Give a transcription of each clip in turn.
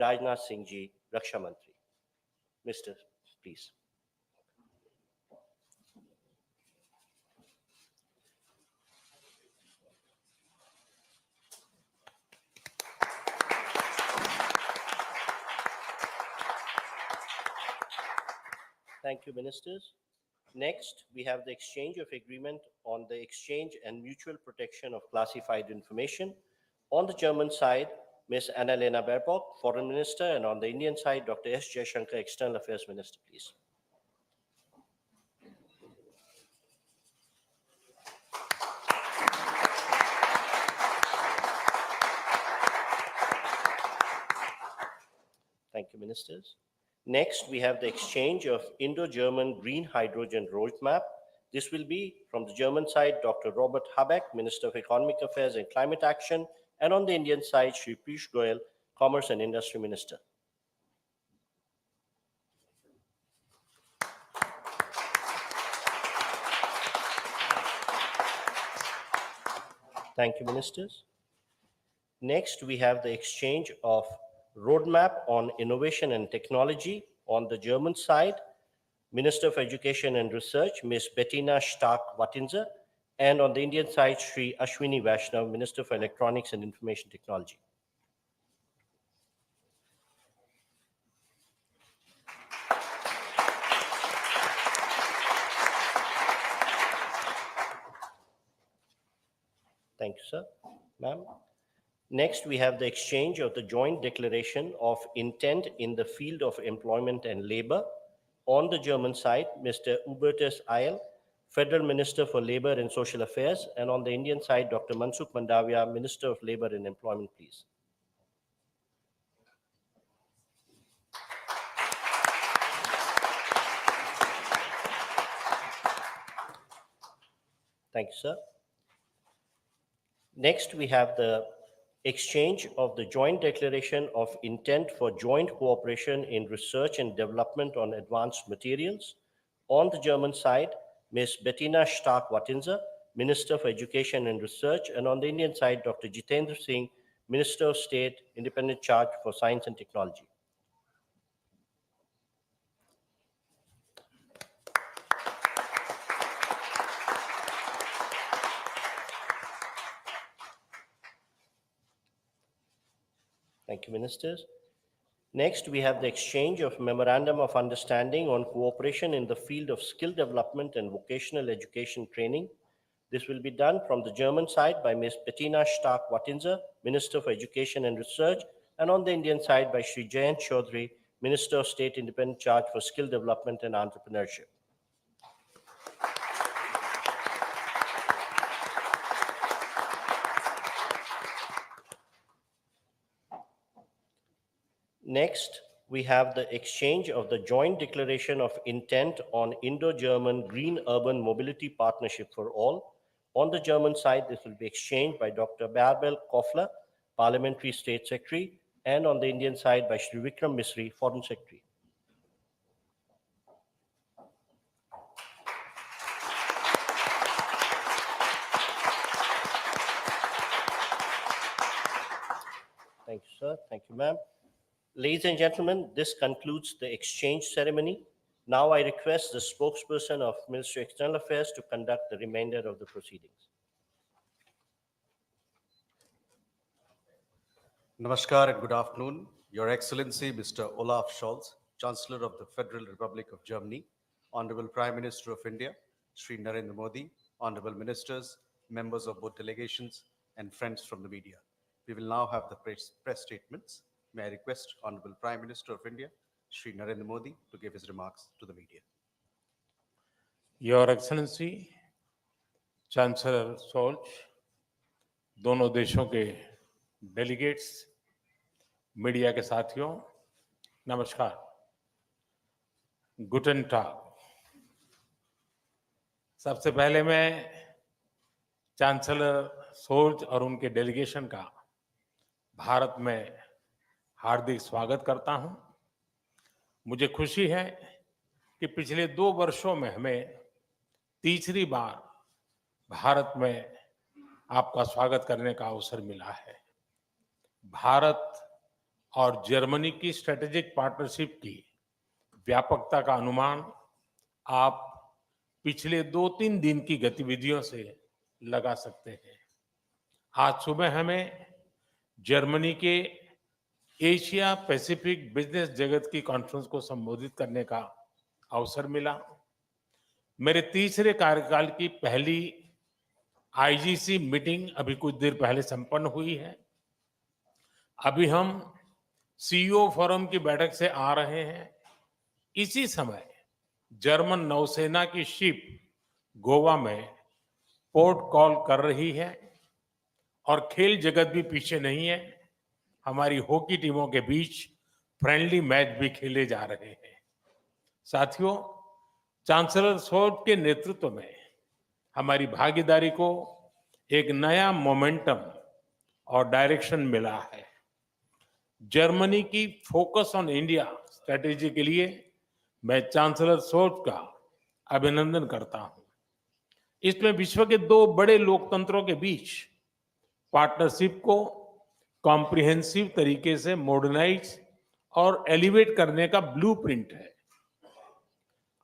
Rajnath Singh Ji, Raksha Mantri. Mr. Please. Thank you, Ministers. Next, we have the exchange of agreement on the exchange and mutual protection of classified information. On the German side, Ms. Annalena Baerbock, Foreign Minister, and on the Indian side, Dr. S. Jaishankar, External Affairs Minister, please. Thank you, Ministers. Next, we have the exchange of Indo-German Green Hydrogen Roadmap. This will be from the German side, Dr. Robert Habeck, Minister of Economic Affairs and Climate Action, and on the Indian side, Shri Piyush Goyal, Commerce and Industry Minister. Thank you, Ministers. Next, we have the exchange of roadmap on innovation and technology. On the German side, Minister of Education and Research, Ms. Bettina Stark-Wattinser, and on the Indian side, Shri Ashwini Vaishnav, Minister for Electronics and Information Technology. Thank you, sir. Ma'am. Next, we have the exchange of the joint declaration of intent in the field of employment and labor. On the German side, Mr. Hubertus Eil, Federal Minister for Labor and Social Affairs, and on the Indian side, Dr. Mansukh Mandaviya, Minister of Labor and Employment, please. Thank you, sir. Next, we have the exchange of the joint declaration of intent for joint cooperation in research and development on advanced materials. On the German side, Ms. Bettina Stark-Wattinser, Minister for Education and Research, and on the Indian side, Dr. Jitendra Singh, Minister of State, Independent Charge for Science and Technology. Thank you, Ministers. Next, we have the exchange of Memorandum of Understanding on cooperation in the field of skill development and vocational education training. This will be done from the German side by Ms. Bettina Stark-Wattinser, Minister for Education and Research, and on the Indian side by Shri Jayant Chaudhary, Minister of State, Independent Charge for Skill Development and Entrepreneurship. Next, we have the exchange of the joint declaration of intent on Indo-German Green Urban Mobility Partnership for All. On the German side, this will be exchanged by Dr. Bärbel Koffler, Parliamentary State Secretary, and on the Indian side by Shri Vikram Misri, Foreign Secretary. Thank you, sir. Thank you, ma'am. Ladies and gentlemen, this concludes the exchange ceremony. Now I request the spokesperson of Ministry of External Affairs to conduct the remainder of the proceedings. Namaskar and good afternoon. Your Excellency, Mr. Olaf Scholz, Chancellor of the Federal Republic of Germany, Honorable Prime Minister of India, Shri Narendra Modi, Honorable Ministers, members of both delegations, and friends from the media. We will now have the press statements. May I request Honorable Prime Minister of India, Shri Narendra Modi, to give his remarks to the media. Your Excellency, Chancellor Scholz, दोनों देशों के delegates, media के साथियों, नमस्कार, गुटन टाग। सबसे पहले मैं chancellor Scholz और उनके डेलीगेशन का भारत में हार्दिक स्वागत करता हूं। मुझे खुशी है कि पिछले 2 वर्षों में हमें तीसरी बार भारत में आपका स्वागत करने का अवसर मिला है। भारत और जर्मनी की स्ट्रेटेजिक पार्टनरशिप की व्यापकता का अनुमान आप पिछले 2-3 दिन की गतिविधियों से लगा सकते हैं। आज सुबह हमें जर्मनी के एशिया पैसिफिक बिजनेस जगत की कॉन्फ्रेंस को संबोधित करने का अवसर मिला। मेरे तीसरे कार्यकाल की पहली आईजीसी मीटिंग अभी कुछ देर पहले संपन्न हुई है। अभी हम सीईओ फोरम की बैठक से आ रहे हैं। इसी समय जर्मन नौसेना की शिप गोवा में पोर्ट कॉल कर रही है और खेल जगत भी पीछे नहीं है। हमारी हॉकी टीमों के बीच फ्रेंडली मैच भी खेले जा रहे हैं। साथियों, चांसलर शोल्ज के नेतृत्व में हमारी भागीदारी को एक नया मोमेंटम और डायरेक्शन मिला है। जर्मनी की फोकस ऑन इंडिया स्ट्रेटेजी के लिए मैं चांसलर शोल्ज का अभिनंदन करता हूं। इसमें विश्व के दो बड़े लोकतंत्रों के बीच पार्टनरशिप को कॉम्प्रिहेंसिव तरीके से मॉडर्नाइज और एलिवेट करने का ब्लूप्रिंट है।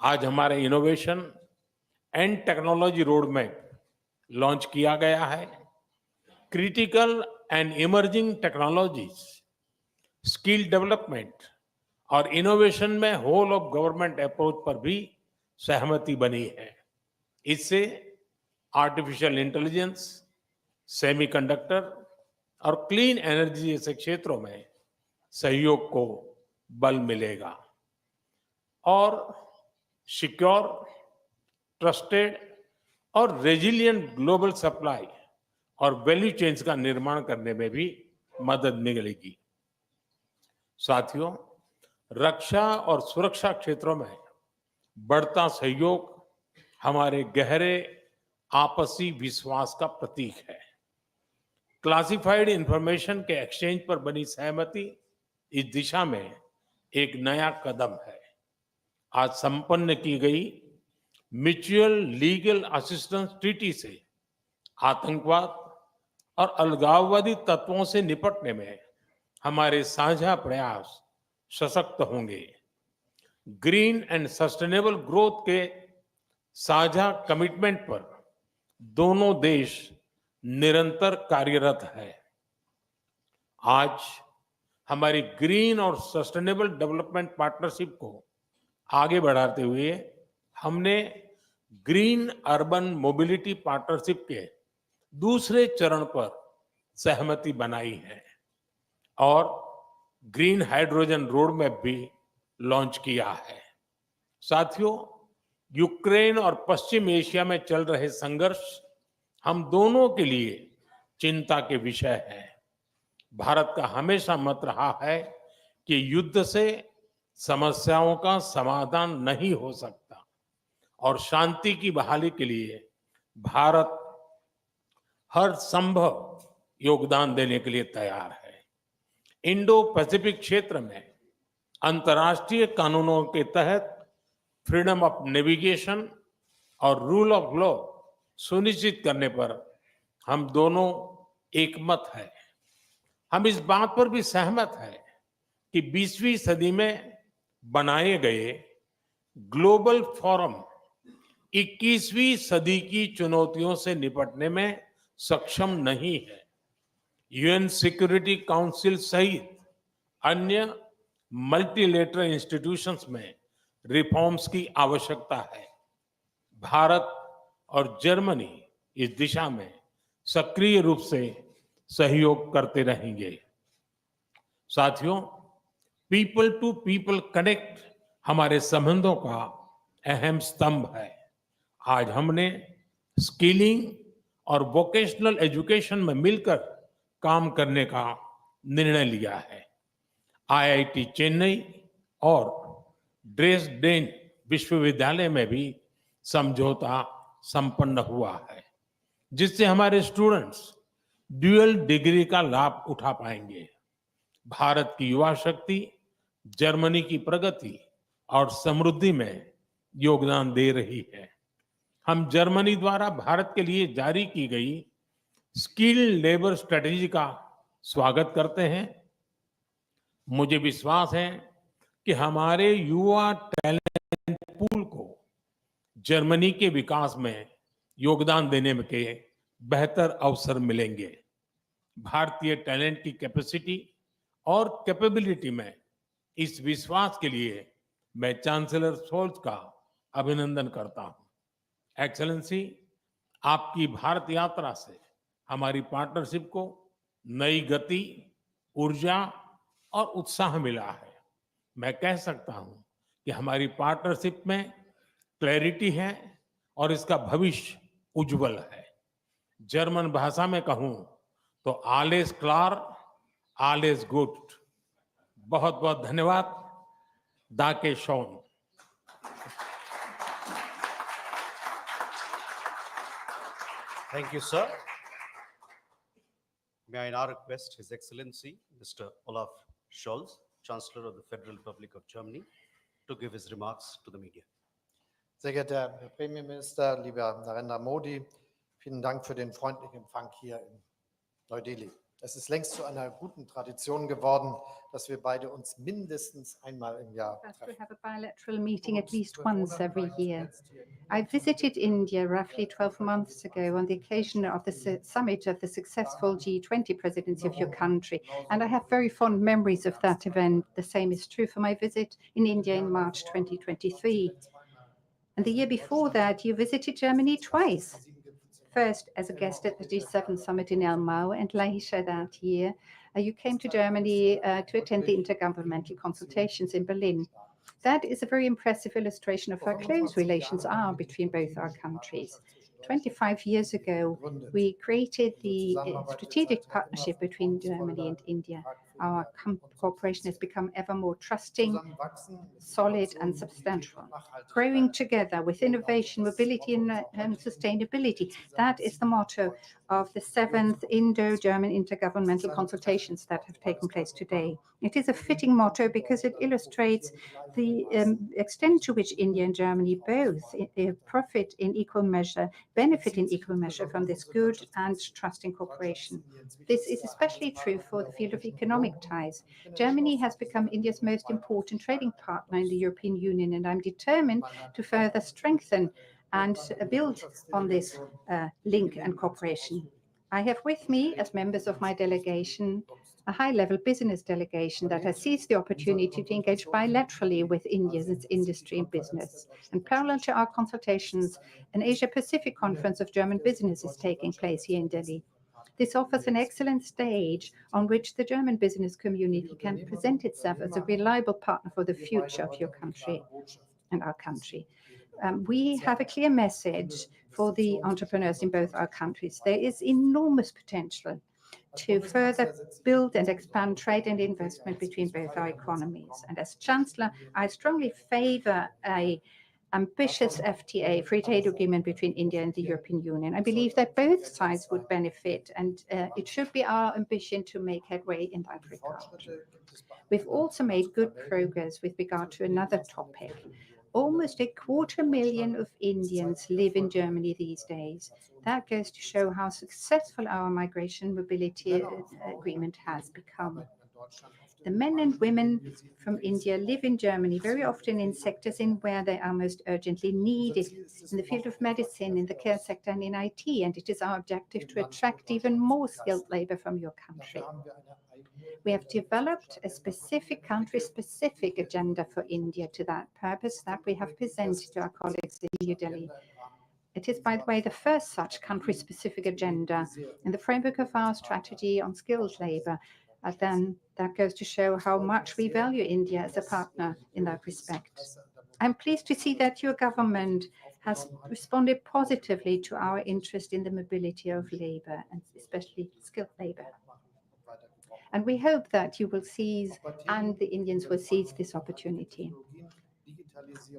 आज हमारे innovation and technology road map launch किया गया है। Critical and emerging technologies, skill development और इनोवेशन में होल ऑफ गवर्नमेंट अप्रोच पर भी सहमति बनी है। इससे आर्टिफिशियल इंटेलिजेंस, सेमीकंडक्टर और क्लीन एनर्जी जैसे क्षेत्रों में सहयोग को बल मिलेगा और सिक्योर, ट्रस्टेड और रेजिलिएंट ग्लोबल सप्लाई और वैल्यू चेन्स का निर्माण करने में भी मदद मिलेगी। साथियों, रक्षा और सुरक्षा क्षेत्रों में बढ़ता सहयोग हमारे गहरे आपसी विश्वास का प्रतीक है। क्लासिफाइड इंफॉर्मेशन के एक्सचेंज पर बनी सहमति इस दिशा में एक नया कदम है। आज संपन्न की गई म्यूचुअल लीगल असिस्टेंस ट्रीटी से आतंकवाद और अलगाववादी तत्वों से निपटने में हमारे साझा प्रयास सशक्त होंगे। ग्रीन एंड सस्टेनेबल ग्रोथ के साझा कमिटमेंट पर दोनों देश निरंतर कार्यरत है। आज हमारी ग्रीन और सस्टेनेबल डेवलपमेंट पार्टनरशिप को आगे बढ़ाते हुए हमने ग्रीन अर्बन मोबिलिटी पार्टनरशिप के दूसरे चरण पर सहमति बनाई है और ग्रीन हाइड्रोजन रोड मैप भी लॉन्च किया है। साथियों, यूक्रेन और पश्चिम एशिया में चल रहे संघर्ष हम दोनों के लिए चिंता के विषय है। भारत का हमेशा मत रहा है कि युद्ध से समस्याओं का समाधान नहीं हो सकता और शांति की बहाली के लिए भारत हर संभव योगदान देने के लिए तैयार है। इंडो पैसिफिक क्षेत्र में अंतर्राष्ट्रीय कानूनों के तहत फ्रीडम ऑफ नेविगेशन और रूल ऑफ लॉ सुनिश्चित करने पर हम दोनों एकमत है। हम इस बात पर भी सहमत है कि 20वीं सदी में बनाए गए ग्लोबल फोरम 21वीं सदी की चुनौतियों से निपटने में सक्षम नहीं है। यूएन सिक्योरिटी काउंसिल सहित अन्य मल्टीलेटरल इंस्टीट्यूशंस में रिफॉर्म्स की आवश्यकता है। भारत और जर्मनी इस दिशा में सक्रिय रूप से सहयोग करते रहेंगे। साथियों, पीपल टू पीपल कनेक्ट हमारे संबंधों का अहम स्तंभ है। आज हमने स्किलिंग और वोकेशनल एजुकेशन में मिलकर काम करने का निर्णय लिया है। आईआईटी चेन्नई और ड्रेसडेन विश्वविद्यालय में भी समझौता संपन्न हुआ है, जिससे हमारे स्टूडेंट्स ड्यूअल डिग्री का लाभ उठा पाएंगे। भारत की युवा शक्ति जर्मनी की प्रगति और समृद्धि में योगदान दे रही है। हम जर्मनी द्वारा भारत के लिए जारी की गई स्किल लेबर स्ट्रेटेजी का स्वागत करते हैं। मुझे विश्वास है कि हमारे युवा टैलेंट पूल को जर्मनी के विकास में योगदान देने के बेहतर अवसर मिलेंगे। भारतीय टैलेंट की कैपेसिटी और कैपेबिलिटी में इस विश्वास के लिए मैं चांसलर शोल्स का अभिनंदन करता हूं। एक्सेलेंसी, आपकी भारत यात्रा से हमारी पार्टनरशिप को नई गति, ऊर्जा और उत्साह मिला है। मैं कह सकता हूं कि हमारी पार्टनरशिप में क्लैरिटी है और इसका भविष्य उज्जवल है। जर्मन भाषा में कहूं तो आलेस क्लार, आलेस गुड। बहुत बहुत धन्यवाद। दाके Shawn. Thank you, sir. May I now request His Excellency, Mr. Olaf Scholz, Chancellor of the Federal Republic of Germany, to give his remarks to the media. Sehr geehrter Herr Premierminister, lieber Narendra Modi, vielen Dank für den freundlichen Empfang hier in Neu-Delhi. Es ist längst zu einer guten Tradition geworden, dass wir beide uns mindestens einmal im Jahr That we treffen. have a bilateral meeting at least once every year. I visited India roughly 12 months ago on the occasion of the summit of the successful G20 presidency of your country, and I have very fond memories of that event. The same is true for my visit in India in March 2023. And the year before that, you visited Germany twice. First as a guest at the G7 summit in Elmau, and later that year, you came to Germany to attend the intergovernmental consultations in Berlin. That is a very impressive illustration of how close relations are between both our countries. 25 years ago, we created the strategic partnership between Germany and India. Our cooperation has become ever more trusting, solid and substantial. Growing together with innovation, mobility and sustainability. That is the motto of the 7th Indo-German intergovernmental consultations that have taken place today. It is a fitting motto because it illustrates the extent to which India and Germany both profit in equal measure, benefit in equal measure from this good and trusting cooperation. This is especially true for the field of economic ties. Germany has become India's most important trading partner in the European Union, and I'm determined to further strengthen and build on this link and cooperation. I have with me, as members of my delegation, a high-level business delegation that has seized the opportunity to engage bilaterally with India's industry and business. And parallel to our consultations, an Asia-Pacific conference of German business is taking place here in Delhi. This offers an excellent stage on which the German business community can present itself as a reliable partner for the future of your country and our country. We have a clear message for the entrepreneurs in both our countries. There is enormous potential to further build and expand trade and investment between both our economies. And as Chancellor, I strongly favor an ambitious FTA, free trade agreement between India and the European Union. I believe that both sides would benefit, and it should be our ambition to make headway in that regard. We've also made good progress with regard to another topic. Almost 250,000 of Indians live in Germany these days. That goes to show how successful our migration mobility agreement has become. The men and women from India live in Germany very often in sectors in where they are most urgently needed, in the field of medicine, in the care sector and in IT, and it is our objective to attract even more skilled labor from your country. We have developed a specific country-specific agenda for India to that purpose that we have presented to our colleagues in New Delhi. It is, by the way, the first such country-specific agenda in the framework of our strategy on skilled labor. Then that goes to show how much we value India as a partner in that respect. I'm pleased to see that your government has responded positively to our interest in the mobility of labor, and especially skilled labor. And we hope that you will seize, and the Indians will seize this opportunity.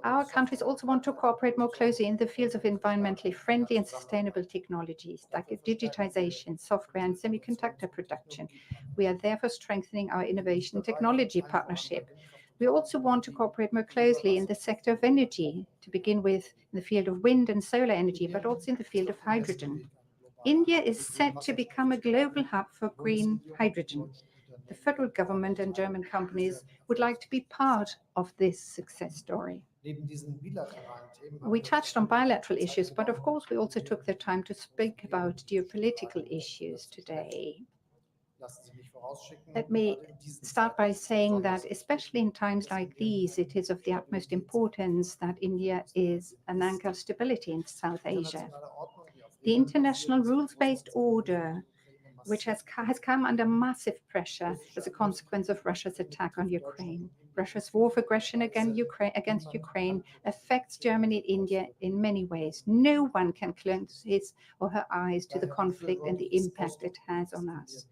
Our countries also want to cooperate more closely in the fields of environmentally friendly and sustainable technologies, like digitization, software, and semiconductor production. We are therefore strengthening our innovation technology partnership. We also want to cooperate more closely in the sector of energy, to begin with in the field of wind and solar energy, but also in the field of hydrogen. India is set to become a global hub for green hydrogen. The federal government and German companies would like to be part of this success story. Neben diesen bilateralen Themen We touched on bilateral issues, but of course we also took the time to speak about geopolitical issues today. Lassen Sie mich vorausschicken, Let me gerade in diesen start by Zeiten ist es saying besonders that, especially in times like these, it is of the utmost importance that India is an anchor of stability in South Asia. internationale Ordnung, die auf The Regeln international basiert, ist rules-based großen order, which has come under massive pressure as a consequence of Russia's attack on Ukraine. Russia's war of aggression against Ukraine affects Germany and India in many ways. No one can close his or her eyes to the conflict and the impact it has on us.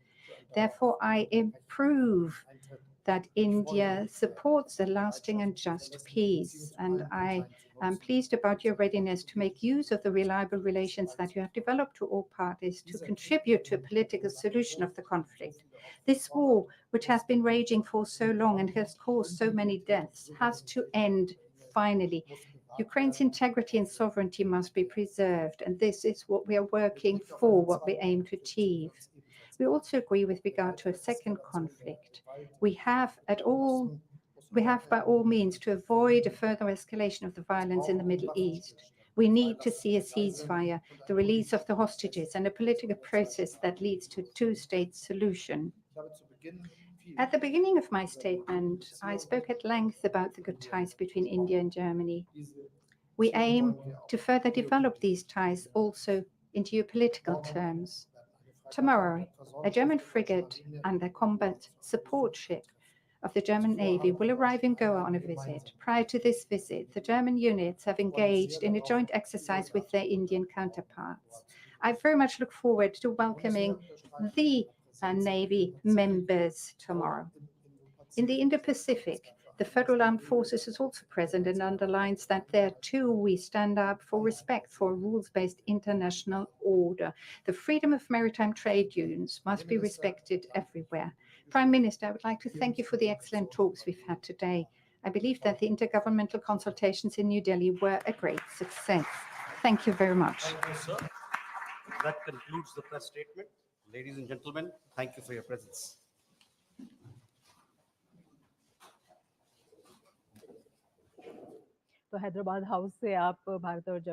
Therefore, I approve that India supports a lasting and just peace, and I am pleased about your readiness to make use of the reliable relations that you have developed to all parties to contribute to a political solution of the conflict. This war, which has been raging for so long and has caused so many deaths, has to end finally. Ukraine's integrity and sovereignty must be preserved, and this is what we are working for, what we aim to achieve. We also agree with regard to a second conflict. We have by all means to avoid a further escalation of the violence in the Middle East. We need to see a ceasefire, the release of the hostages, and a political process that leads to a two-state solution. At the beginning of my statement, I spoke at length about the good ties between India and Germany. We aim to further develop these ties also in geopolitical terms. Tomorrow, a German frigate and a combat support ship of the German Navy will arrive in Goa on a visit. Prior to this visit, the German units have engaged in a joint exercise with their Indian counterparts. I very much look forward to welcoming the Navy members tomorrow. In the Indo-Pacific, the Federal Armed Forces is also present and underlines that there too we stand up for respect for a rules-based international order. The freedom of maritime trade unions must be respected everywhere. Prime Minister, I would like to thank you for the excellent talks we've had today. I believe that the intergovernmental consultations in New Delhi were a great success. Thank you very much. Thank you, sir. That concludes the press statement. Ladies and gentlemen, thank you for your presence. तो Hyderabad house से आप भारत और Germany